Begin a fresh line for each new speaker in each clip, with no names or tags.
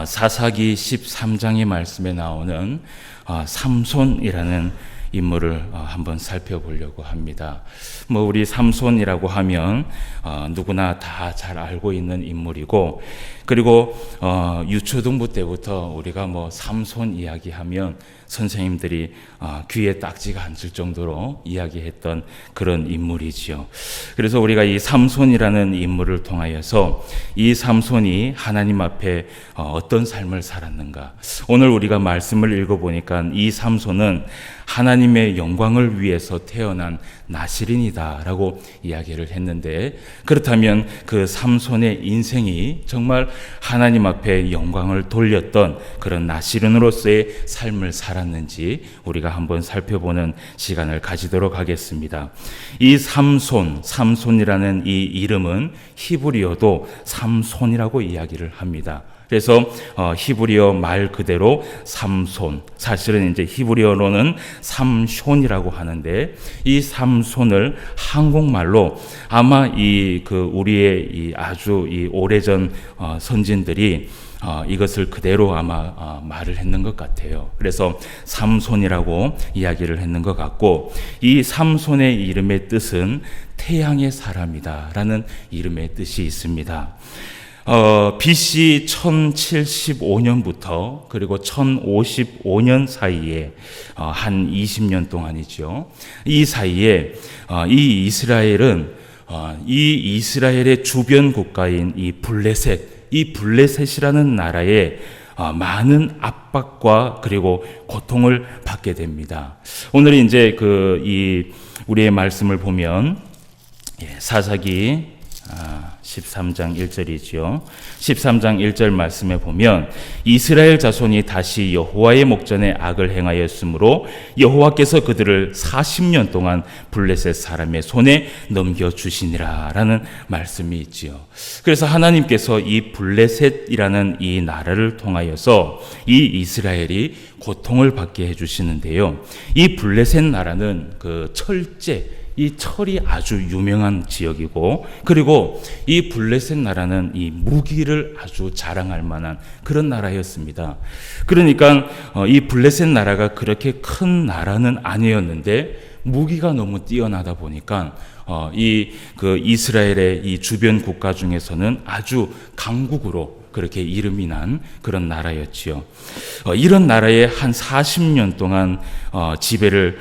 사사기 13장의 말씀에 나오는 삼손이라는 인물을 한번 살펴보려고 합니다. 우리 삼손이라고 하면 누구나 다 잘 알고 있는 인물이고, 그리고 유초등부 때부터 우리가 삼손 이야기하면 선생님들이 귀에 딱지가 앉을 정도로 이야기했던 그런 인물이지요. 그래서 우리가 이 삼손이라는 인물을 통하여서 이 삼손이 하나님 앞에 어떤 삶을 살았는가, 오늘 우리가 말씀을 읽어보니까 이 삼손은 하나님의 영광을 위해서 태어난 나실인이다라고 이야기를 했는데, 그렇다면 그 삼손의 인생이 정말 하나님 앞에 영광을 돌렸던 그런 나실인으로서의 삶을 살았는지 우리가 한번 살펴보는 시간을 가지도록 하겠습니다. 이 삼손이라는 이 이름은 히브리어도 삼손이라고 이야기를 합니다. 그래서 히브리어 말 그대로 삼손, 사실은 이제 히브리어로는 삼숀이라고 하는데, 이 삼손을 한국말로 아마 우리의 아주 오래전 선진들이 이것을 그대로 아마 말을 했는 것 같아요. 그래서 삼손이라고 이야기를 했는 것 같고, 이 삼손의 이름의 뜻은 태양의 사람이다라는 이름의 뜻이 있습니다. BC 1075년부터 그리고 1055년 사이에 한 20년 동안이죠. 이 사이에 이 이스라엘은 이 이스라엘의 주변 국가인 이 블레셋이라는 나라에 많은 압박과 그리고 고통을 받게 됩니다. 오늘 이제 우리의 말씀을 보면 사사기 13장 1절이지요. 13장 1절 말씀에 보면 이스라엘 자손이 다시 여호와의 목전에 악을 행하였으므로 여호와께서 그들을 40년 동안 블레셋 사람의 손에 넘겨주시니라 라는 말씀이 있지요. 그래서 하나님께서 이 블레셋이라는 이 나라를 통하여서 이 이스라엘이 고통을 받게 해주시는데요. 이 블레셋 나라는 이 철이 아주 유명한 지역이고, 그리고 이 블레셋 나라는 이 무기를 아주 자랑할 만한 그런 나라였습니다. 그러니까 이 블레셋 나라가 그렇게 큰 나라는 아니었는데 무기가 너무 뛰어나다 보니까 이스라엘의 이 주변 국가 중에서는 아주 강국으로 그렇게 이름이 난 그런 나라였지요. 이런 나라에 한 40년 동안 지배를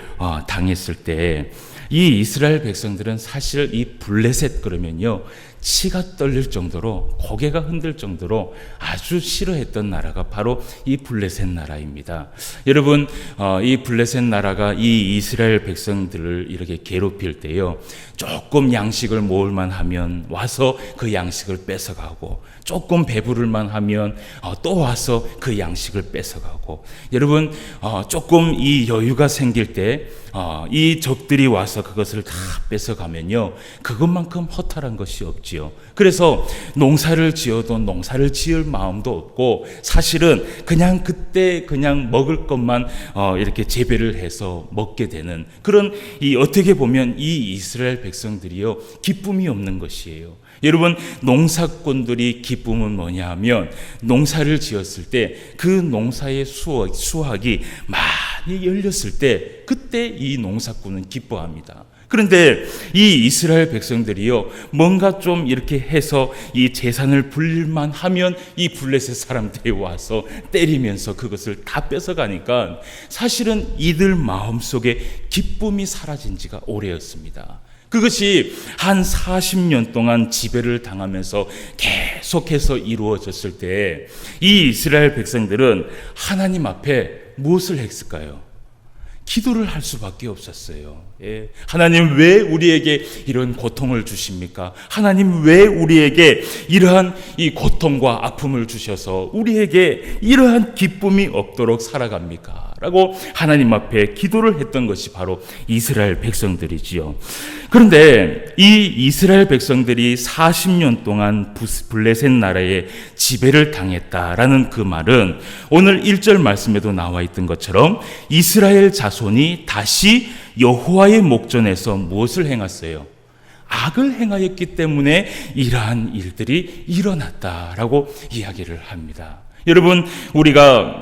당했을 때 이 이스라엘 백성들은 사실 이 블레셋 그러면요, 치가 떨릴 정도로, 고개가 흔들 정도로 아주 싫어했던 나라가 바로 이 블레셋 나라입니다. 여러분, 이 블레셋 나라가 이 이스라엘 백성들을 이렇게 괴롭힐 때요, 조금 양식을 모을만 하면 와서 그 양식을 뺏어가고, 조금 배부를만 하면 또 와서 그 양식을 뺏어가고, 여러분, 조금 이 여유가 생길 때 이 적들이 와서 그것을 다 뺏어가면요, 그것만큼 허탈한 것이 없지요. 그래서 농사를 지어도 농사를 지을 마음도 없고, 사실은 그때 먹을 것만 이렇게 재배를 해서 먹게 되는 그런, 어떻게 보면 이 이스라엘 백성들이요, 기쁨이 없는 것이에요. 여러분, 농사꾼들이 기쁨은 뭐냐 하면, 농사를 지었을 때 그 농사의 수확이 많이 열렸을 때, 그때 이 농사꾼은 기뻐합니다. 그런데 이 이스라엘 백성들이요, 뭔가 좀 이렇게 해서 이 재산을 불릴만 하면 이 블레셋 사람들이 와서 때리면서 그것을 다 뺏어가니까 사실은 이들 마음속에 기쁨이 사라진 지가 오래였습니다. 그것이 한 40년 동안 지배를 당하면서 계속해서 이루어졌을 때 이 이스라엘 백성들은 하나님 앞에 무엇을 했을까요? 기도를 할 수밖에 없었어요. 하나님, 왜 우리에게 이런 고통을 주십니까? 하나님, 왜 우리에게 이러한 이 고통과 아픔을 주셔서 우리에게 이러한 기쁨이 없도록 살아갑니까? 라고 하나님 앞에 기도를 했던 것이 바로 이스라엘 백성들이지요. 그런데 이 이스라엘 백성들이 40년 동안 블레셋 나라에 지배를 당했다라는 그 말은 오늘 1절 말씀에도 나와 있던 것처럼 이스라엘 자손이 다시 여호와의 목전에서 무엇을 행했어요? 악을 행하였기 때문에 이러한 일들이 일어났다라고 이야기를 합니다. 여러분, 우리가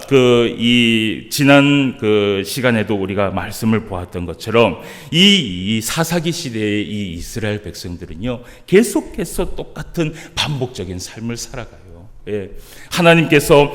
이 지난 시간에도 우리가 말씀을 보았던 것처럼 이 사사기 시대의 이 이스라엘 백성들은요, 계속해서 똑같은 반복적인 삶을 살아가요. 예. 하나님께서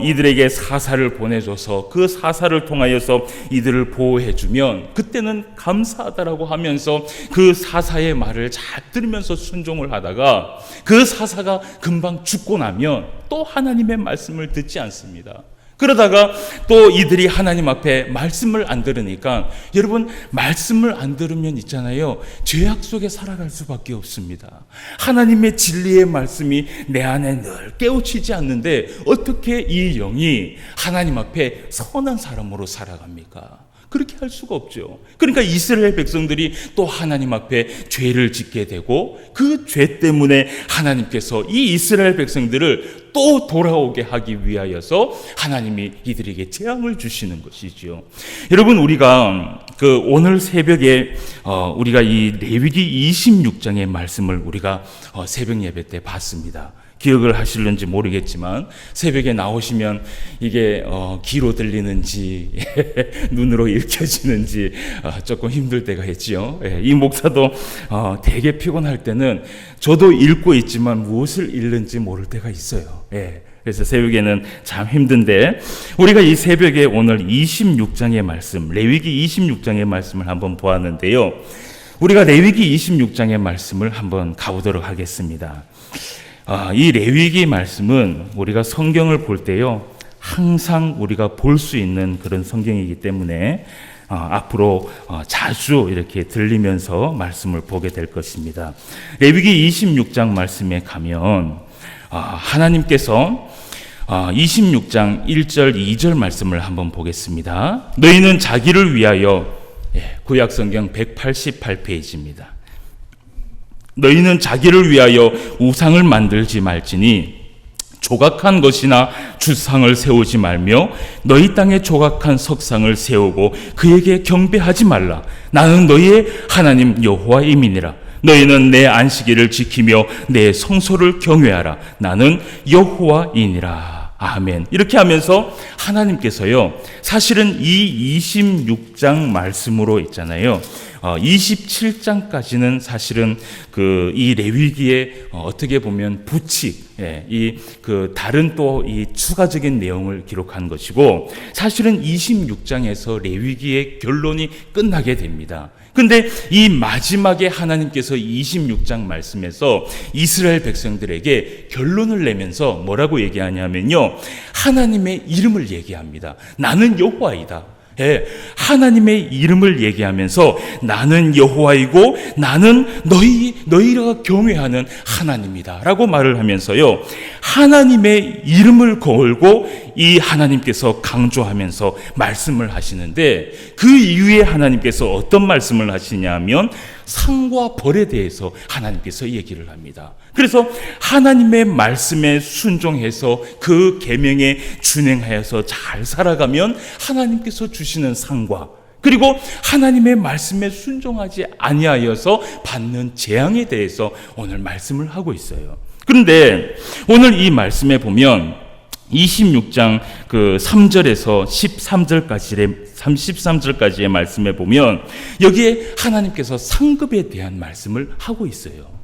이들에게 사사를 보내줘서 그 사사를 통하여서 이들을 보호해주면 그때는 감사하다라고 하면서 그 사사의 말을 잘 들으면서 순종을 하다가 그 사사가 금방 죽고 나면 또 하나님의 말씀을 듣지 않습니다. 그러다가 또 이들이 하나님 앞에 말씀을 안 들으니까, 여러분, 말씀을 안 들으면 있잖아요, 죄악 속에 살아갈 수밖에 없습니다. 하나님의 진리의 말씀이 내 안에 늘 깨우치지 않는데 어떻게 이 영이 하나님 앞에 선한 사람으로 살아갑니까? 그렇게 할 수가 없죠. 그러니까 이스라엘 백성들이 또 하나님 앞에 죄를 짓게 되고, 그 죄 때문에 하나님께서 이 이스라엘 백성들을 또 돌아오게 하기 위하여서 하나님이 이들에게 재앙을 주시는 것이지요. 여러분, 우리가 오늘 새벽에 우리가 이 레위기 26장의 말씀을 우리가 새벽 예배 때 봤습니다. 기억을 하실는지 모르겠지만 새벽에 나오시면 이게 귀로 들리는지 눈으로 읽혀지는지 조금 힘들 때가 있지요. 이 목사도 되게 피곤할 때는 저도 읽고 있지만 무엇을 읽는지 모를 때가 있어요. 그래서 새벽에는 참 힘든데, 우리가 이 새벽에 오늘 26장의 말씀, 레위기 26장의 말씀을 한번 보았는데요. 우리가 레위기 26장의 말씀을 한번 가보도록 하겠습니다. 이 레위기 말씀은 우리가 성경을 볼 때요, 항상 우리가 볼 수 있는 그런 성경이기 때문에 앞으로 자주 이렇게 들리면서 말씀을 보게 될 것입니다. 레위기 26장 말씀에 가면 하나님께서 26장 1절 2절 말씀을 한번 보겠습니다. 너희는 자기를 위하여, 구약성경 188페이지입니다. 너희는 자기를 위하여 우상을 만들지 말지니 조각한 것이나 주상을 세우지 말며 너희 땅에 조각한 석상을 세우고 그에게 경배하지 말라. 나는 너희의 하나님 여호와임이니라. 너희는 내 안식일을 지키며 내 성소를 경외하라. 나는 여호와이니라. 아멘. 이렇게 하면서 하나님께서요, 사실은 이 26장 말씀으로 있잖아요, 27장까지는 사실은 이 레위기의 어떻게 보면 부칙, 다른 또 이 추가적인 내용을 기록한 것이고, 사실은 26장에서 레위기의 결론이 끝나게 됩니다. 근데 이 마지막에 하나님께서 26장 말씀에서 이스라엘 백성들에게 결론을 내면서 뭐라고 얘기하냐면요, 하나님의 이름을 얘기합니다. 나는 여호와이다. 하나님의 이름을 얘기하면서 나는 여호와이고 나는 너희가 경외하는 하나님이다 라고 말을 하면서요, 하나님의 이름을 걸고 이 하나님께서 강조하면서 말씀을 하시는데, 그 이후에 하나님께서 어떤 말씀을 하시냐면 상과 벌에 대해서 하나님께서 얘기를 합니다. 그래서 하나님의 말씀에 순종해서 그 계명에 준행하여서 잘 살아가면 하나님께서 주시는 상과, 그리고 하나님의 말씀에 순종하지 아니하여서 받는 재앙에 대해서 오늘 말씀을 하고 있어요. 그런데 오늘 이 말씀에 보면 26장 3절에서 13절까지의 말씀에 보면 여기에 하나님께서 상급에 대한 말씀을 하고 있어요.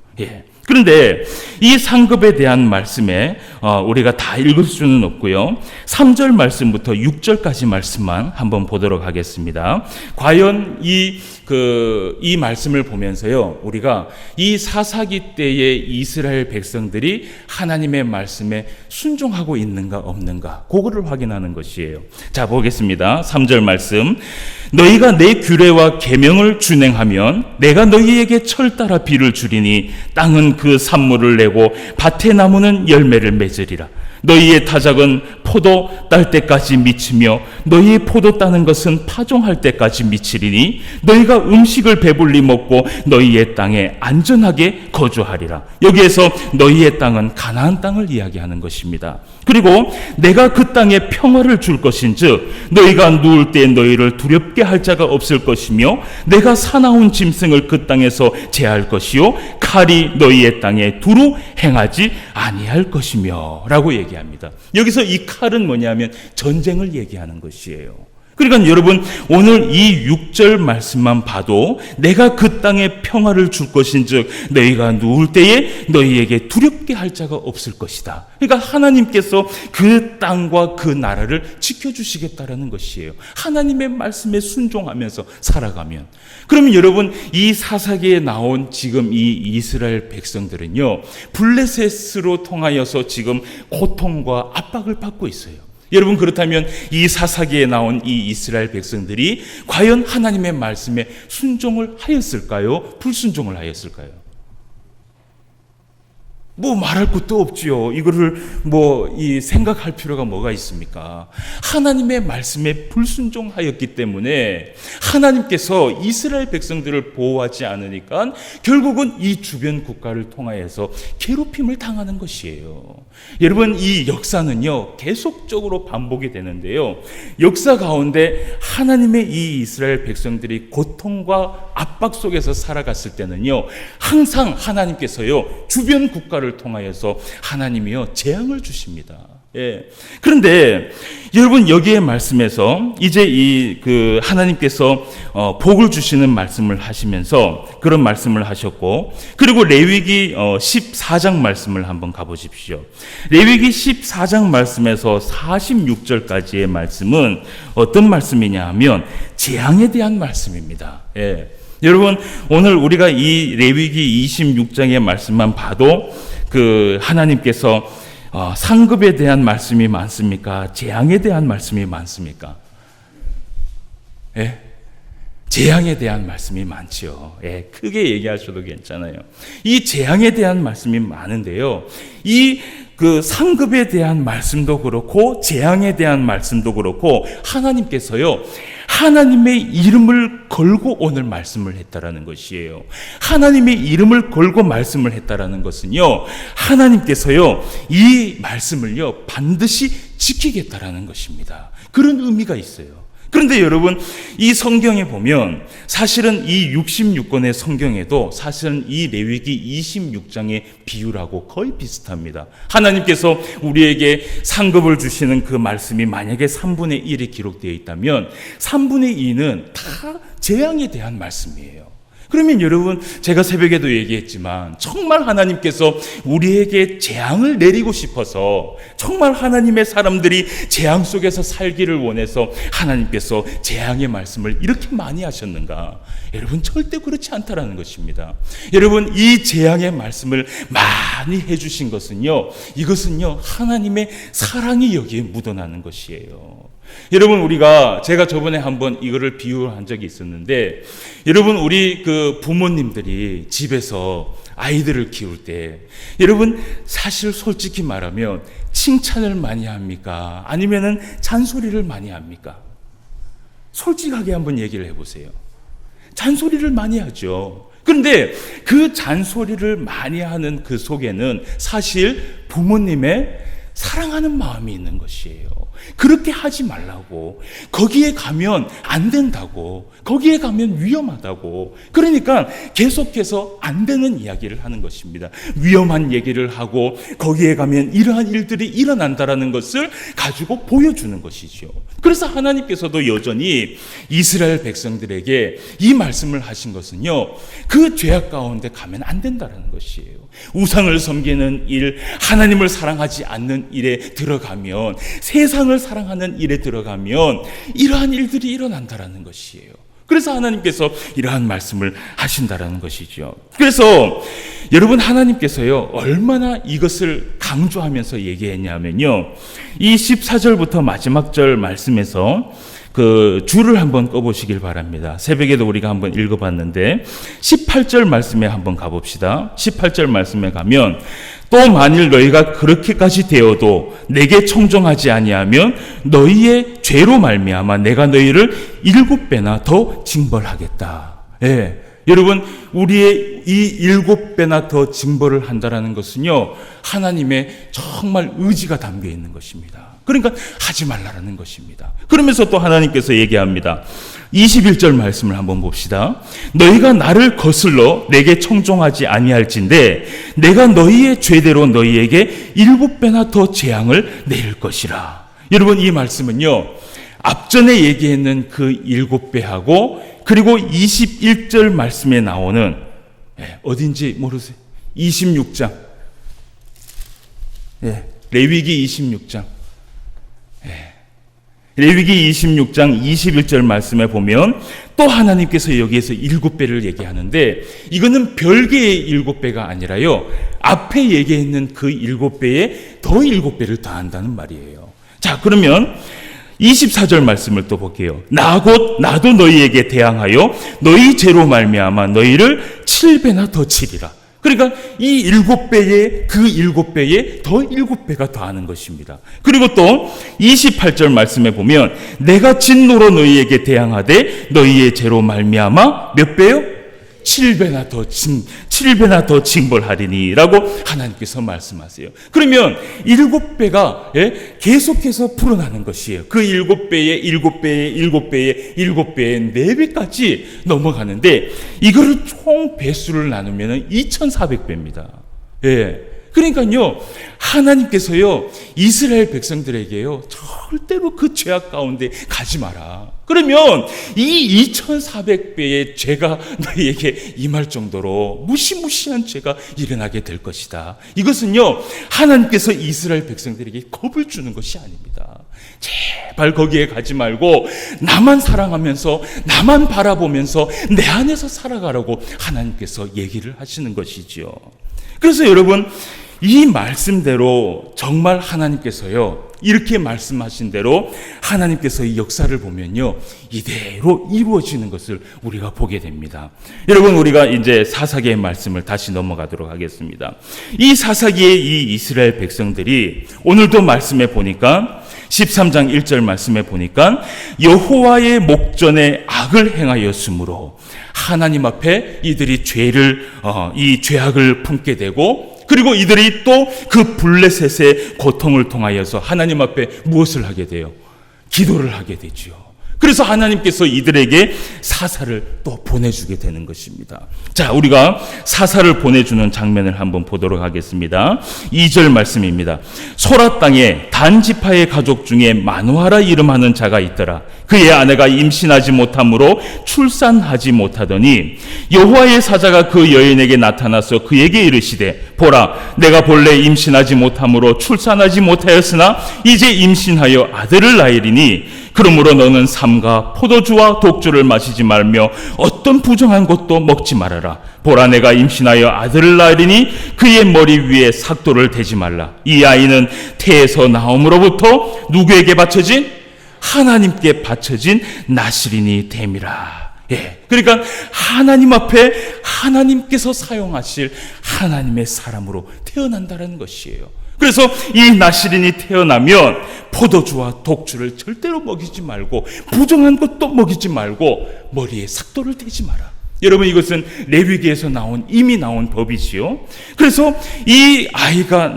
그런데 이 상급에 대한 말씀에 우리가 다 읽을 수는 없고요. 3절 말씀부터 6절까지 말씀만 한번 보도록 하겠습니다. 과연 이 말씀을 보면서요, 우리가 이 사사기 때의 이스라엘 백성들이 하나님의 말씀에 순종하고 있는가 없는가, 그거를 확인하는 것이에요. 자, 보겠습니다. 3절 말씀. 너희가 내 규례와 계명을 준행하면 내가 너희에게 철 따라 비를 주리니 땅은 그 산물을 내고 밭의 나무는 열매를 맺으리라. 너희의 타작은 포도 딸 때까지 미치며 너희의 포도 따는 것은 파종할 때까지 미치리니 너희가 음식을 배불리 먹고 너희의 땅에 안전하게 거주하리라. 여기에서 너희의 땅은 가나안 땅을 이야기하는 것입니다. 그리고 내가 그 땅에 평화를 줄 것인즉 너희가 누울 때 너희를 두렵게 할 자가 없을 것이며 내가 사나운 짐승을 그 땅에서 제할 것이요 칼이 너희의 땅에 두루 행하지 아니할 것이며 라고 얘기합니다. 여기서 이 칼은 뭐냐면 전쟁을 얘기하는 것이에요. 그러니까 여러분 오늘 이 6절 말씀만 봐도 내가 그 땅에 평화를 줄 것인즉 너희가 누울 때에 너희에게 두렵게 할 자가 없을 것이다. 그러니까 하나님께서 그 땅과 그 나라를 지켜주시겠다라는 것이에요. 하나님의 말씀에 순종하면서 살아가면. 그러면 여러분 이 사사기에 나온 지금 이 이스라엘 백성들은요 블레셋으로 통하여서 지금 고통과 압박을 받고 있어요. 여러분 그렇다면 이 사사기에 나온 이 이스라엘 백성들이 과연 하나님의 말씀에 순종을 하였을까요? 불순종을 하였을까요? 뭐 말할 것도 없지요. 이거를 생각할 필요가 뭐가 있습니까? 하나님의 말씀에 불순종하였기 때문에 하나님께서 이스라엘 백성들을 보호하지 않으니까 결국은 이 주변 국가를 통하여서 괴롭힘을 당하는 것이에요. 여러분 이 역사는요 계속적으로 반복이 되는데요. 역사 가운데 하나님의 이 이스라엘 백성들이 고통과 압박 속에서 살아갔을 때는요 항상 하나님께서요 주변 국가를 통하여서 하나님이요 재앙을 주십니다. 예. 그런데 여러분 여기에 말씀에서 이제 하나님께서 복을 주시는 말씀을 하시면서 그런 말씀을 하셨고, 그리고 레위기 14장 말씀을 한번 가보십시오. 레위기 14장 말씀에서 46절까지의 말씀은 어떤 말씀이냐 하면 재앙에 대한 말씀입니다. 예. 여러분 오늘 우리가 이 레위기 26장의 말씀만 봐도 하나님께서 상급에 대한 말씀이 많습니까? 재앙에 대한 말씀이 많습니까? 예? 재앙에 대한 말씀이 많지요. 예, 크게 얘기하셔도 괜찮아요. 이 재앙에 대한 말씀이 많은데요. 상급에 대한 말씀도 그렇고 재앙에 대한 말씀도 그렇고 하나님께서요 하나님의 이름을 걸고 오늘 말씀을 했다라는 것이에요. 하나님의 이름을 걸고 말씀을 했다라는 것은요 하나님께서요 이 말씀을요 반드시 지키겠다라는 것입니다. 그런 의미가 있어요. 그런데 여러분 이 성경에 보면 사실은 이 66권의 성경에도 사실은 이 레위기 26장의 비유라고 거의 비슷합니다. 하나님께서 우리에게 상급을 주시는 그 말씀이 만약에 3분의 1이 기록되어 있다면 3분의 2는 다 재앙에 대한 말씀이에요. 그러면 여러분 제가 새벽에도 얘기했지만 정말 하나님께서 우리에게 재앙을 내리고 싶어서 정말 하나님의 사람들이 재앙 속에서 살기를 원해서 하나님께서 재앙의 말씀을 이렇게 많이 하셨는가? 여러분 절대 그렇지 않다라는 것입니다. 여러분 이 재앙의 말씀을 많이 해주신 것은요 이것은요 하나님의 사랑이 여기에 묻어나는 것이에요. 여러분 제가 저번에 한번 이거를 비유한 적이 있었는데 여러분 우리 부모님들이 집에서 아이들을 키울 때 여러분 사실 솔직히 말하면 칭찬을 많이 합니까? 아니면은 잔소리를 많이 합니까? 솔직하게 한번 얘기를 해보세요. 잔소리를 많이 하죠. 그런데 그 잔소리를 많이 하는 그 속에는 사실 부모님의 사랑하는 마음이 있는 것이에요. 그렇게 하지 말라고, 거기에 가면 안 된다고, 거기에 가면 위험하다고, 그러니까 계속해서 안 되는 이야기를 하는 것입니다. 위험한 얘기를 하고 거기에 가면 이러한 일들이 일어난다라는 것을 가지고 보여주는 것이죠. 그래서 하나님께서도 여전히 이스라엘 백성들에게 이 말씀을 하신 것은요 그 죄악 가운데 가면 안 된다라는 것이에요. 우상을 섬기는 일, 하나님을 사랑하지 않는 일에 들어가면, 세상을 사랑하는 일에 들어가면 이러한 일들이 일어난다라는 것이에요. 그래서 하나님께서 이러한 말씀을 하신다라는 것이죠. 그래서 여러분 하나님께서요 얼마나 이것을 강조하면서 얘기했냐면요 이 14절부터 마지막 절 말씀에서 그 줄을 한번 꺼보시길 바랍니다. 새벽에도 우리가 한번 읽어봤는데 18절 말씀에 한번 가봅시다. 18절 말씀에 가면 또 만일 너희가 그렇게까지 되어도 내게 청종하지 아니하면 너희의 죄로 말미암아 내가 너희를 7배나 더 징벌하겠다. 예. 여러분, 우리의 이 7배나 더 징벌을 한다라는 것은요, 하나님의 정말 의지가 담겨 있는 것입니다. 그러니까 하지 말라라는 것입니다. 그러면서 또 하나님께서 얘기합니다. 21절 말씀을 한번 봅시다. 너희가 나를 거슬러 내게 청종하지 아니할진대 내가 너희의 죄대로 너희에게 7배나 더 재앙을 내릴 것이라. 여러분, 이 말씀은요, 앞전에 얘기했는 그 7배하고 그리고 21절 말씀에 나오는, 어딘지 모르세요? 26장. 레위기 26장. 레위기 26장 21절 말씀에 보면 또 하나님께서 여기에서 7배를 얘기하는데, 이거는 별개의 7배가 아니라요, 앞에 얘기했는 그 7배에 더 7배를 더한다는 말이에요. 자, 그러면 24절 말씀을 또 볼게요. 나도 너희에게 대항하여 너희 죄로 말미암아 너희를 7배나 더 치리라. 그러니까 이 7배에 그 7배에 더 7배가 더하는 것입니다. 그리고 또 28절 말씀에 보면 내가 진노로 너희에게 대항하되 너희의 죄로 말미암아 몇 배요? 7배나 더 징벌하리니 라고 하나님께서 말씀하세요. 그러면 7배가 계속해서 불어나는 것이에요. 그 7배에 7배에 7배에 7배에 4배까지 넘어가는데, 이거를 총 배수를 나누면 2400배입니다. 그러니까요, 하나님께서요, 이스라엘 백성들에게요, 절대로 그 죄악 가운데 가지 마라. 그러면 이 2400배의 죄가 너희에게 임할 정도로 무시무시한 죄가 일어나게 될 것이다. 이것은요, 하나님께서 이스라엘 백성들에게 겁을 주는 것이 아닙니다. 제발 거기에 가지 말고 나만 사랑하면서 나만 바라보면서 내 안에서 살아가라고 하나님께서 얘기를 하시는 것이지요. 그래서 여러분, 이 말씀대로 정말 하나님께서요, 이렇게 말씀하신 대로 하나님께서의 역사를 보면요, 이대로 이루어지는 것을 우리가 보게 됩니다. 여러분, 우리가 이제 사사기의 말씀을 다시 넘어가도록 하겠습니다. 이 사사기의 이 이스라엘 백성들이 오늘도 말씀에 보니까 13장 1절 말씀에 보니까 여호와의 목전에 악을 행하였으므로 하나님 앞에 이들이 이 죄악을 품게 되고, 그리고 이들이 또 그 블레셋의 고통을 통하여서 하나님 앞에 무엇을 하게 돼요? 기도를 하게 되지요. 그래서 하나님께서 이들에게 사사를 또 보내주게 되는 것입니다. 자, 우리가 사사를 보내주는 장면을 한번 보도록 하겠습니다. 2절 말씀입니다. 소라 땅에 단 지파의 가족 중에 마누아라 이름하는 자가 있더라. 그의 아내가 임신하지 못하므로 출산하지 못하더니 여호와의 사자가 그 여인에게 나타나서 그에게 이르시되, 보라, 내가 본래 임신하지 못하므로 출산하지 못하였으나 이제 임신하여 아들을 낳으리니 그러므로 너는 삼가 포도주와 독주를 마시지 말며 어떤 부정한 것도 먹지 말아라. 보라, 내가 임신하여 아들을 낳으리니 그의 머리 위에 삭도를 대지 말라. 이 아이는 태에서 나옴으로부터 누구에게 바쳐진? 하나님께 바쳐진 나실인이 됨이라. 그러니까 하나님 앞에 하나님께서 사용하실 하나님의 사람으로 태어난다는 것이에요. 그래서 이 나실인이 태어나면 포도주와 독주를 절대로 먹이지 말고 부정한 것도 먹이지 말고 머리에 삭도를 대지 마라. 여러분, 이것은 레위기에서 이미 나온 법이지요. 그래서 이 아이가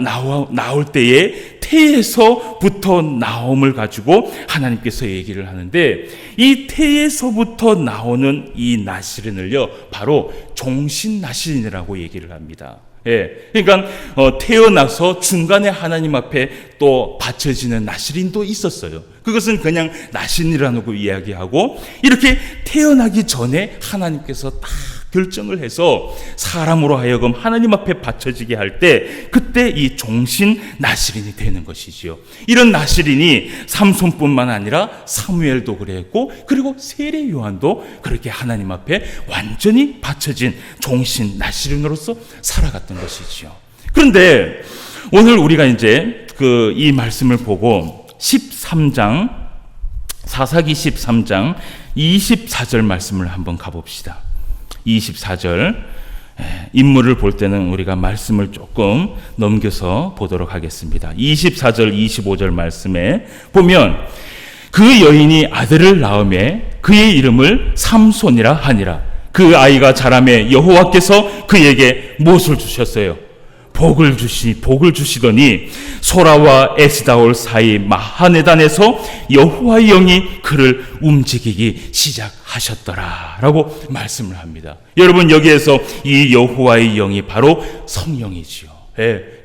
나올 때에 태에서부터 나옴을 가지고 하나님께서 얘기를 하는데, 이 태에서부터 나오는 이 나실인을요, 바로 종신나실인이라고 얘기를 합니다. 그러니까 태어나서 중간에 하나님 앞에 또 바쳐지는 나실인도 있었어요. 그것은 그냥 나실인이라고 이야기하고, 이렇게 태어나기 전에 하나님께서 딱 결정을 해서 사람으로 하여금 하나님 앞에 바쳐지게 할 때, 그때 이 종신 나실인이 되는 것이지요. 이런 나실인이 삼손뿐만 아니라 사무엘도 그랬고, 그리고 세례 요한도 그렇게 하나님 앞에 완전히 바쳐진 종신 나실인으로서 살아갔던 것이지요. 그런데 오늘 우리가 이제 이 말씀을 보고 13장 사사기 13장 24절 말씀을 한번 가봅시다. 24절 인물을 볼 때는 우리가 말씀을 조금 넘겨서 보도록 하겠습니다. 24절 25절 말씀에 보면 그 여인이 아들을 낳음에 그의 이름을 삼손이라 하니라. 그 아이가 자라매 여호와께서 그에게 무엇을 주셨어요? 복을 주시더니 소라와 에스다올 사이 마하네단에서 여호와의 영이 그를 움직이기 시작하셨더라라고 말씀을 합니다. 여러분, 여기에서 이 여호와의 영이 바로 성령이지요.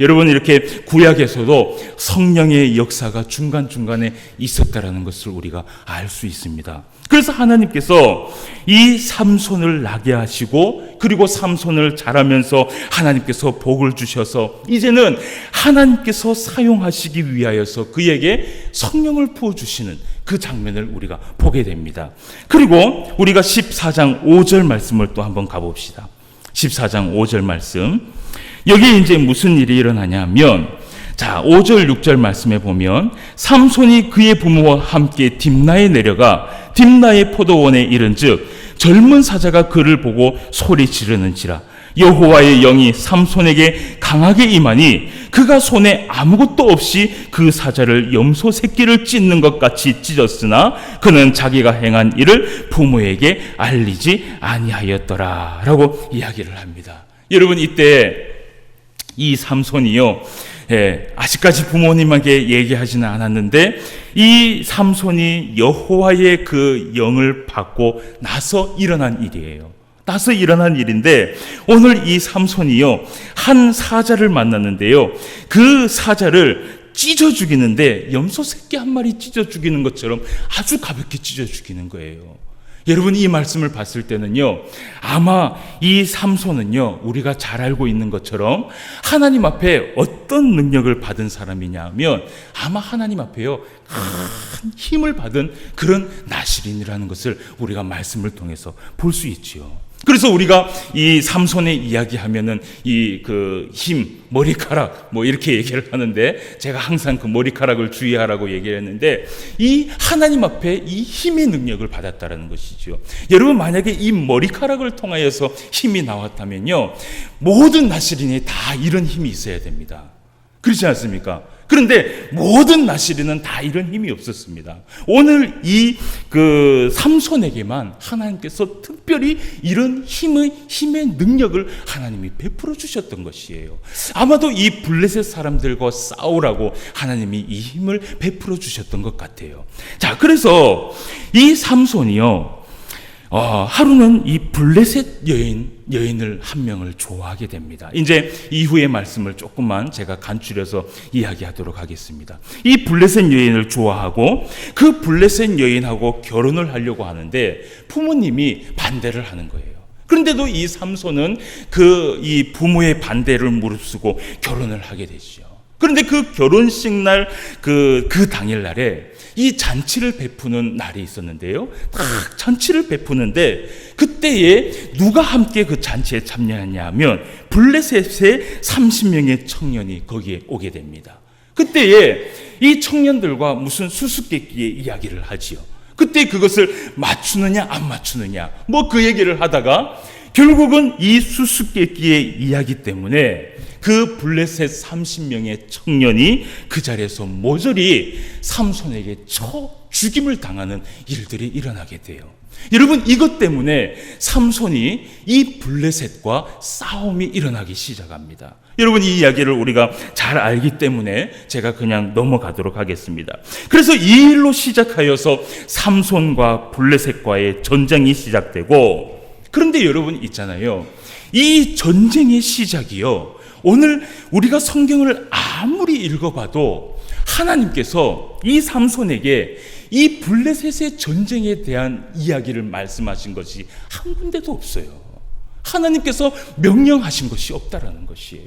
여러분, 이렇게 구약에서도 성령의 역사가 중간중간에 있었다라는 것을 우리가 알 수 있습니다. 그래서 하나님께서 이 삼손을 나게 하시고, 그리고 삼손을 자라면서 하나님께서 복을 주셔서 이제는 하나님께서 사용하시기 위하여서 그에게 성령을 부어주시는 그 장면을 우리가 보게 됩니다. 그리고 우리가 14장 5절 말씀을 또 한번 가봅시다. 14장 5절 말씀, 여기에 이제 무슨 일이 일어나냐면, 자, 5절 6절 말씀에 보면 삼손이 그의 부모와 함께 딥나에 내려가 딥나의 포도원에 이른즉 젊은 사자가 그를 보고 소리 지르는지라. 여호와의 영이 삼손에게 강하게 임하니 그가 손에 아무것도 없이 그 사자를 염소 새끼를 찢는 것 같이 찢었으나 그는 자기가 행한 일을 부모에게 알리지 아니하였더라 라고 이야기를 합니다. 여러분, 이때 이 삼손이요, 아직까지 부모님에게 얘기하지는 않았는데 이 삼손이 여호와의 그 영을 받고 나서 일어난 일이에요. 나서 일어난 일인데, 오늘 이 삼손이요, 한 사자를 만났는데요, 그 사자를 찢어 죽이는데 염소 새끼 한 마리 찢어 죽이는 것처럼 아주 가볍게 찢어 죽이는 거예요. 여러분, 이 말씀을 봤을 때는요, 아마 이 삼손은요, 우리가 잘 알고 있는 것처럼 하나님 앞에 어떤 능력을 받은 사람이냐 하면 아마 하나님 앞에요, 큰 힘을 받은 그런 나실인이라는 것을 우리가 말씀을 통해서 볼 수 있지요. 그래서 우리가 이 삼손의 이야기하면은 이 그 힘, 머리카락 뭐 이렇게 얘기를 하는데, 제가 항상 그 머리카락을 주의하라고 얘기를 했는데, 이 하나님 앞에 이 힘의 능력을 받았다라는 것이죠. 여러분, 만약에 이 머리카락을 통하여서 힘이 나왔다면요, 모든 나실인에 다 이런 힘이 있어야 됩니다. 그렇지 않습니까? 그런데 모든 나실인은 다 이런 힘이 없었습니다. 오늘 이 그 삼손에게만 하나님께서 특별히 이런 힘의 능력을 하나님이 베풀어 주셨던 것이에요. 아마도 이 블레셋 사람들과 싸우라고 하나님이 이 힘을 베풀어 주셨던 것 같아요. 자, 그래서 이 삼손이요, 하루는 이 블레셋 여인을 한 명을 좋아하게 됩니다. 이제 이후의 말씀을 조금만 제가 간추려서 이야기하도록 하겠습니다. 이 블레셋 여인을 좋아하고 그 블레셋 여인하고 결혼을 하려고 하는데 부모님이 반대를 하는 거예요. 그런데도 이 삼손은 이 부모의 반대를 무릅쓰고 결혼을 하게 되죠. 그런데 그 결혼식 날 그 당일날에 이 잔치를 베푸는 날이 있었는데요. 딱 잔치를 베푸는데 그때에 누가 함께 그 잔치에 참여했냐 하면 블레셋의 30명의 청년이 거기에 오게 됩니다. 그때에 이 청년들과 무슨 수수께끼의 이야기를 하지요. 그때 그것을 맞추느냐 안 맞추느냐 뭐 그 얘기를 하다가 결국은 이 수수께끼의 이야기 때문에 그 블레셋 30명의 청년이 그 자리에서 모조리 삼손에게 죽임을 당하는 일들이 일어나게 돼요. 여러분, 이것 때문에 삼손이 이 블레셋과 싸움이 일어나기 시작합니다. 여러분, 이 이야기를 우리가 잘 알기 때문에 제가 그냥 넘어가도록 하겠습니다. 그래서 이 일로 시작하여서 삼손과 블레셋과의 전쟁이 시작되고, 그런데 여러분 있잖아요, 이 전쟁의 시작이요, 오늘 우리가 성경을 아무리 읽어봐도 하나님께서 이 삼손에게 이 블레셋의 전쟁에 대한 이야기를 말씀하신 것이 한 군데도 없어요. 하나님께서 명령하신 것이 없다라는 것이에요.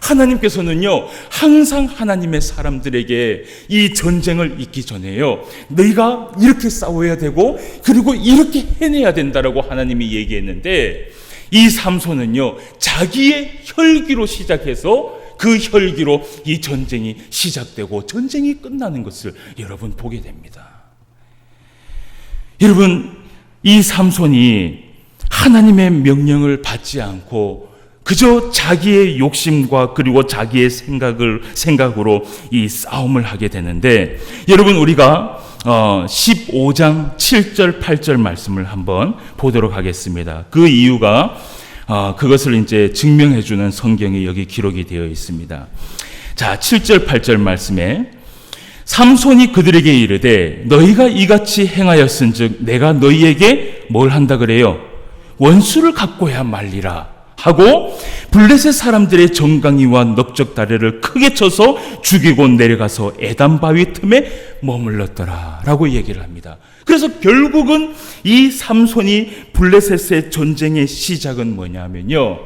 하나님께서는요, 항상 하나님의 사람들에게 이 전쟁을 있기 전에요, 너희가 이렇게 싸워야 되고 그리고 이렇게 해내야 된다라고 하나님이 얘기했는데, 이 삼손은요, 자기의 혈기로 시작해서 그 혈기로 이 전쟁이 시작되고 전쟁이 끝나는 것을 여러분 보게 됩니다. 여러분, 이 삼손이 하나님의 명령을 받지 않고 그저 자기의 욕심과 그리고 자기의 생각으로 이 싸움을 하게 되는데, 여러분, 우리가 15장 7절 8절 말씀을 한번 보도록 하겠습니다. 그 이유가 그것을 이제 증명해 주는 성경이 여기 기록이 되어 있습니다. 자, 7절 8절 말씀에 삼손이 그들에게 이르되 너희가 이같이 행하였은즉 내가 너희에게 뭘 한다 그래요? 원수를 갚고야 말리라 하고 블레셋 사람들의 정강이와 넓적다리를 크게 쳐서 죽이고 내려가서 에단 바위 틈에 머물렀더라 라고 얘기를 합니다. 그래서 결국은 이 삼손이 블레셋의 전쟁의 시작은 뭐냐면요,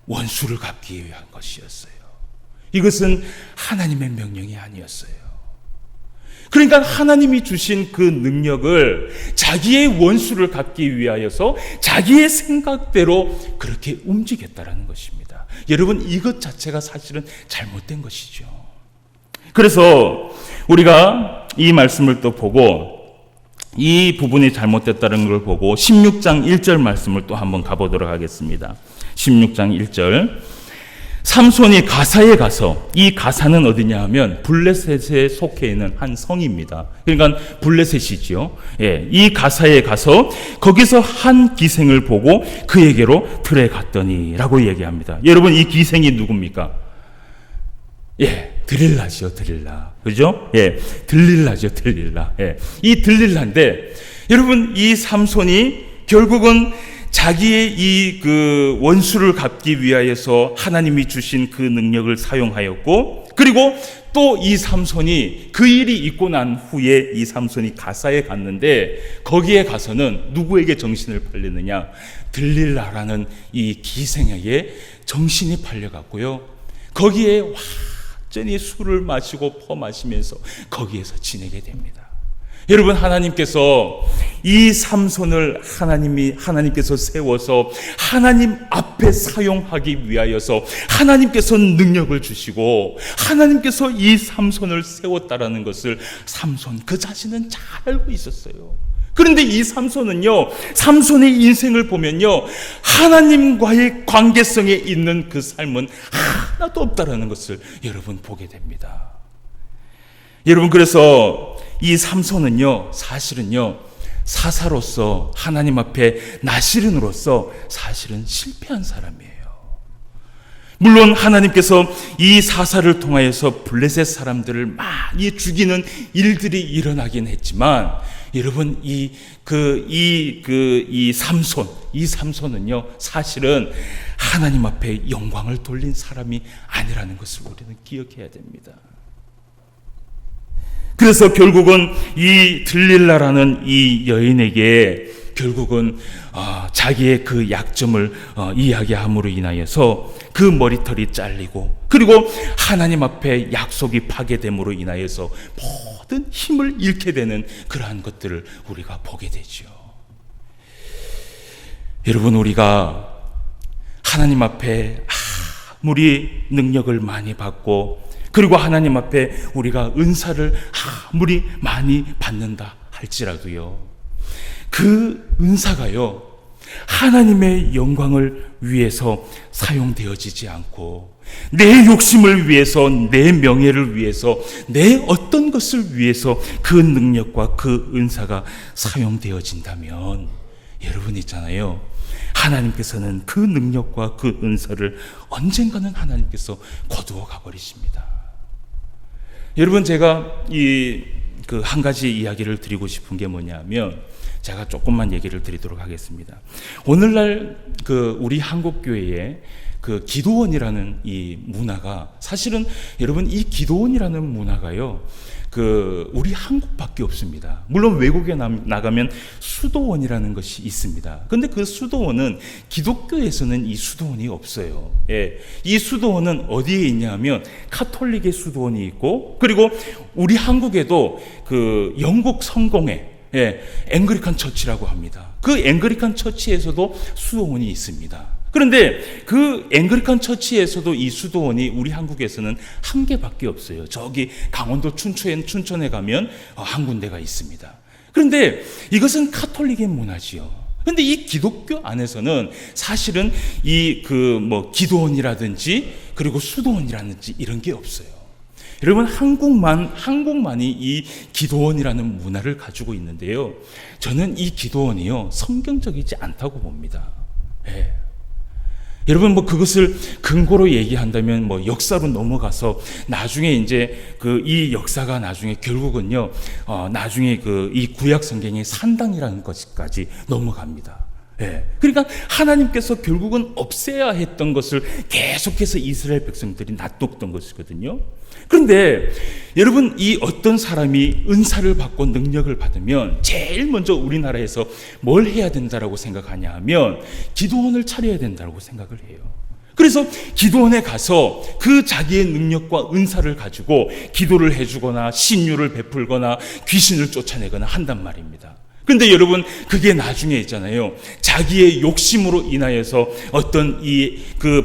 원수를 갚기 위한 것이었어요. 이것은 하나님의 명령이 아니었어요. 그러니까 하나님이 주신 그 능력을 자기의 원수를 갚기 위하여서 자기의 생각대로 그렇게 움직였다라는 것입니다. 여러분, 이것 자체가 사실은 잘못된 것이죠. 그래서 우리가 이 말씀을 또 보고 이 부분이 잘못됐다는 걸 보고 16장 1절 말씀을 또 한번 가보도록 하겠습니다. 16장 1절, 삼손이 가사에 가서, 이 가사는 어디냐 하면 블레셋에 속해 있는 한 성입니다. 그러니까 블레셋이지요. 예, 이 가사에 가서 거기서 한 기생을 보고 그에게로 들에 갔더니 라고 얘기합니다. 여러분, 이 기생이 누굽니까? 예, 들릴라죠, 들릴라. 그죠? 예, 들릴라죠, 들릴라. 예, 이 들릴라인데, 여러분, 이 삼손이 결국은 자기의 이 그 원수를 갚기 위하여서 하나님이 주신 그 능력을 사용하였고, 그리고 또 이 삼손이 그 일이 있고 난 후에 이 삼손이 가사에 갔는데, 거기에 가서는 누구에게 정신을 팔리느냐? 들릴라라는 이 기생에게 정신이 팔려갔고요. 거기에 완전히 술을 마시고 퍼마시면서 거기에서 지내게 됩니다. 여러분, 하나님께서 이 삼손을 하나님께서 세워서 하나님 앞에 사용하기 위하여서 하나님께서 능력을 주시고 하나님께서 이 삼손을 세웠다라는 것을 삼손 그 자신은 잘 알고 있었어요. 그런데 이 삼손은요, 삼손의 인생을 보면요, 하나님과의 관계성에 있는 그 삶은 하나도 없다라는 것을 여러분 보게 됩니다. 여러분, 그래서 이 삼손은요, 사실은요, 사사로서 하나님 앞에 나시린으로서 사실은 실패한 사람이에요. 물론 하나님께서 이 사사를 통하여서 블레셋 사람들을 많이 죽이는 일들이 일어나긴 했지만, 여러분, 이 삼손은요, 사실은 하나님 앞에 영광을 돌린 사람이 아니라는 것을 우리는 기억해야 됩니다. 그래서 결국은 이 들릴라라는 이 여인에게 결국은 자기의 그 약점을 이야기함으로 인하여서 그 머리털이 잘리고, 그리고 하나님 앞에 약속이 파괴됨으로 인하여서 모든 힘을 잃게 되는 그러한 것들을 우리가 보게 되죠. 여러분, 우리가 하나님 앞에 아무리 능력을 많이 받고, 그리고 하나님 앞에 우리가 은사를 아무리 많이 받는다 할지라도요, 그 은사가요, 하나님의 영광을 위해서 사용되어지지 않고 내 욕심을 위해서, 내 명예를 위해서, 내 어떤 것을 위해서 그 능력과 그 은사가 사용되어진다면, 여러분 있잖아요, 하나님께서는 그 능력과 그 은사를 언젠가는 하나님께서 거두어 가버리십니다. 여러분, 제가 한 가지 이야기를 드리고 싶은 게 뭐냐면, 제가 조금만 얘기를 드리도록 하겠습니다. 오늘날 우리 한국 교회에 기도원이라는 이 문화가, 사실은 여러분, 이 기도원이라는 문화가요, 우리 한국밖에 없습니다. 물론 외국에 나가면 수도원이라는 것이 있습니다. 그런데 그 수도원은 기독교에서는 이 수도원이 없어요. 예, 이 수도원은 어디에 있냐면 카톨릭의 수도원이 있고, 그리고 우리 한국에도 영국 성공회, 앵글리칸 처치라고 합니다. 그 앵글리칸 처치에서도 수도원이 있습니다. 그런데 그 앵글리칸 처치에서도 이 수도원이 우리 한국에서는 한 개밖에 없어요. 저기 강원도 춘천에 가면 한 군데가 있습니다. 그런데 이것은 카톨릭의 문화지요. 근데 이 기독교 안에서는 사실은 이 기도원이라든지 그리고 수도원이라든지 이런 게 없어요. 여러분, 한국만이 이 기도원이라는 문화를 가지고 있는데요. 저는 이 기도원이요, 성경적이지 않다고 봅니다. 예. 여러분, 그것을 근거로 얘기한다면 역사로 넘어가서 나중에 이제 이 역사가 나중에 결국은요, 나중에 이 구약 성경의 산당이라는 것까지 넘어갑니다. 예. 그러니까 하나님께서 결국은 없애야 했던 것을 계속해서 이스라엘 백성들이 놔뒀던 것이거든요. 그런데 여러분, 이 어떤 사람이 은사를 받고 능력을 받으면 제일 먼저 우리나라에서 뭘 해야 된다라고 생각하냐 하면 기도원을 차려야 된다고 생각을 해요. 그래서 기도원에 가서 그 자기의 능력과 은사를 가지고 기도를 해주거나 신유를 베풀거나 귀신을 쫓아내거나 한단 말입니다. 근데 여러분, 그게 나중에 있잖아요, 자기의 욕심으로 인하여서 어떤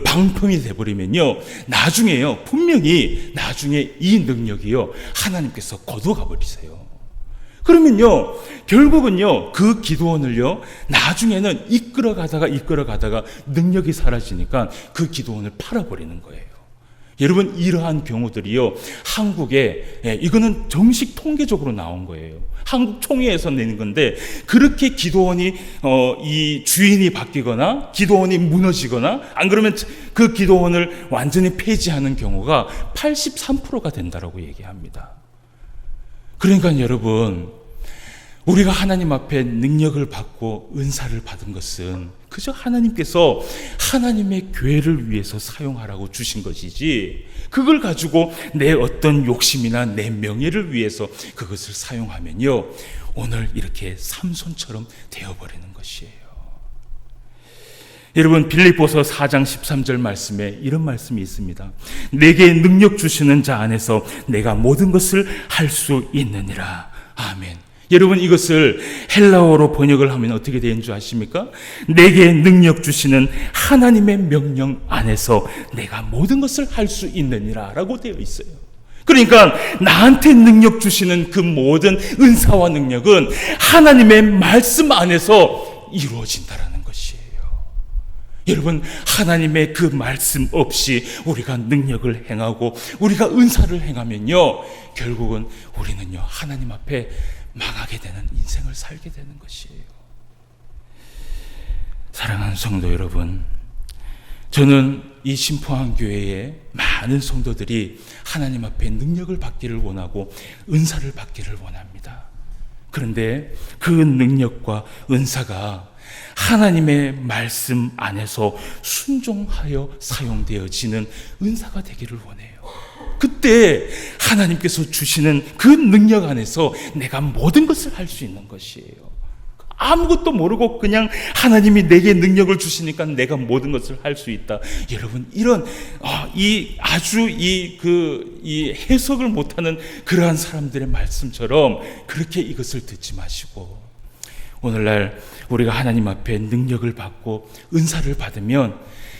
방편이 돼버리면요, 나중에요, 분명히 나중에 이 능력이요, 하나님께서 거둬가 버리세요. 그러면요, 결국은요, 그 기도원을요, 나중에는 이끌어가다가 능력이 사라지니까 그 기도원을 팔아버리는 거예요. 여러분, 이러한 경우들이요, 한국에, 이거는 정식 통계적으로 나온 거예요. 한국 총회에서 내는 건데, 그렇게 기도원이 이 주인이 바뀌거나 기도원이 무너지거나 안 그러면 그 기도원을 완전히 폐지하는 경우가 83%가 된다라고 얘기합니다. 그러니까 여러분, 우리가 하나님 앞에 능력을 받고 은사를 받은 것은 그저 하나님께서 하나님의 교회를 위해서 사용하라고 주신 것이지, 그걸 가지고 내 어떤 욕심이나 내 명예를 위해서 그것을 사용하면요, 오늘 이렇게 삼손처럼 되어버리는 것이에요. 여러분, 빌립보서 4장 13절 말씀에 이런 말씀이 있습니다. 내게 능력 주시는 자 안에서 내가 모든 것을 할 수 있느니라. 아멘. 여러분, 이것을 헬라어로 번역을 하면 어떻게 되는 줄 아십니까? 내게 능력 주시는 하나님의 명령 안에서 내가 모든 것을 할 수 있느니라 라고 되어 있어요. 그러니까 나한테 능력 주시는 그 모든 은사와 능력은 하나님의 말씀 안에서 이루어진다라는 것이에요. 여러분, 하나님의 그 말씀 없이 우리가 능력을 행하고 우리가 은사를 행하면요, 결국은 우리는요, 하나님 앞에 망하게 되는 인생을 살게 되는 것이에요. 사랑하는 성도 여러분, 저는 이 신포항교회의 많은 성도들이 하나님 앞에 능력을 받기를 원하고 은사를 받기를 원합니다. 그런데 그 능력과 은사가 하나님의 말씀 안에서 순종하여 사용되어지는 은사가 되기를 원해요. 그때 하나님께서 주시는 그 능력 안에서 내가 모든 것을 할 수 있는 것이에요. 아무것도 모르고 그냥 하나님이 내게 능력을 주시니까 내가 모든 것을 할 수 있다. 여러분, 이런 아주 해석을 못하는 그러한 사람들의 말씀처럼 그렇게 이것을 듣지 마시고, 오늘날 우리가 하나님 앞에 능력을 받고 은사를 받으면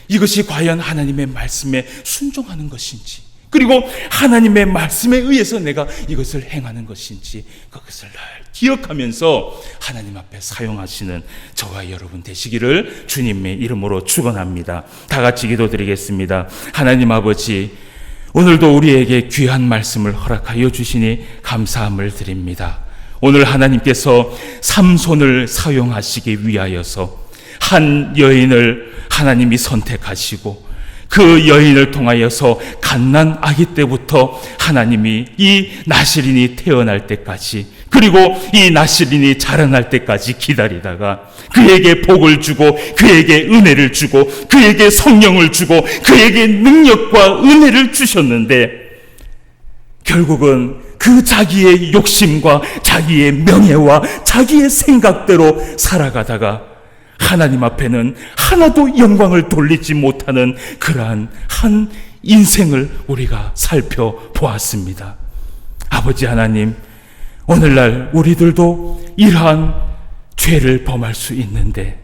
이것이 과연 하나님의 말씀에 순종하는 것인지, 그리고 하나님의 말씀에 의해서 내가 이것을 행하는 것인지, 그것을 늘 기억하면서 하나님 앞에 사용하시는 저와 여러분 되시기를 주님의 이름으로 축원합니다. 다 같이 기도드리겠습니다. 하나님 아버지, 오늘도 우리에게 귀한 말씀을 허락하여 주시니 감사함을 드립니다. 오늘 하나님께서 삼손을 사용하시기 위하여서 한 여인을 하나님이 선택하시고, 그 여인을 통하여서 갓난 아기 때부터 하나님이 이 나실인이 태어날 때까지, 그리고 이 나실인이 자라날 때까지 기다리다가 그에게 복을 주고 그에게 은혜를 주고 그에게 성령을 주고 그에게 능력과 은혜를 주셨는데, 결국은 그 자기의 욕심과 자기의 명예와 자기의 생각대로 살아가다가 하나님 앞에는 하나도 영광을 돌리지 못하는 그러한 한 인생을 우리가 살펴보았습니다. 아버지 하나님, 오늘날 우리들도 이러한 죄를 범할 수 있는데,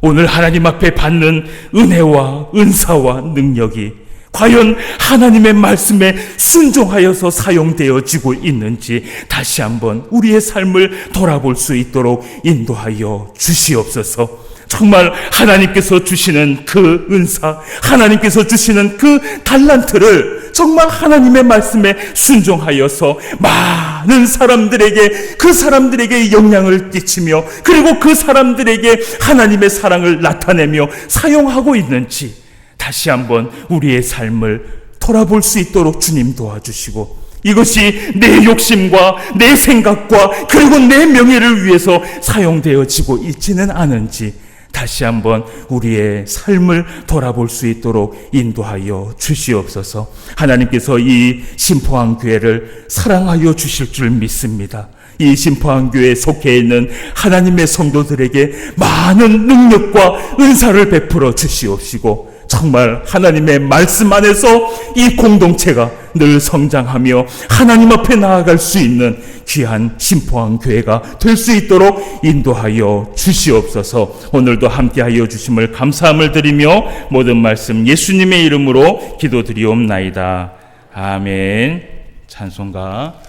오늘 하나님 앞에 받는 은혜와 은사와 능력이 과연 하나님의 말씀에 순종하여서 사용되어지고 있는지 다시 한번 우리의 삶을 돌아볼 수 있도록 인도하여 주시옵소서. 정말 하나님께서 주시는 그 은사, 하나님께서 주시는 그 달란트를 정말 하나님의 말씀에 순종하여서 많은 사람들에게, 그 사람들에게 영향을 끼치며, 그리고 그 사람들에게 하나님의 사랑을 나타내며 사용하고 있는지 다시 한번 우리의 삶을 돌아볼 수 있도록 주님 도와주시고, 이것이 내 욕심과 내 생각과 그리고 내 명예를 위해서 사용되어지고 있지는 않은지 다시 한번 우리의 삶을 돌아볼 수 있도록 인도하여 주시옵소서. 하나님께서 이 심포한 교회를 사랑하여 주실 줄 믿습니다. 이 심포한 교회에 속해 있는 하나님의 성도들에게 많은 능력과 은사를 베풀어 주시옵시고, 정말 하나님의 말씀 안에서 이 공동체가 늘 성장하며 하나님 앞에 나아갈 수 있는 귀한 심포한 교회가 될 수 있도록 인도하여 주시옵소서. 오늘도 함께하여 주심을 감사함을 드리며 모든 말씀 예수님의 이름으로 기도드리옵나이다. 아멘. 찬송가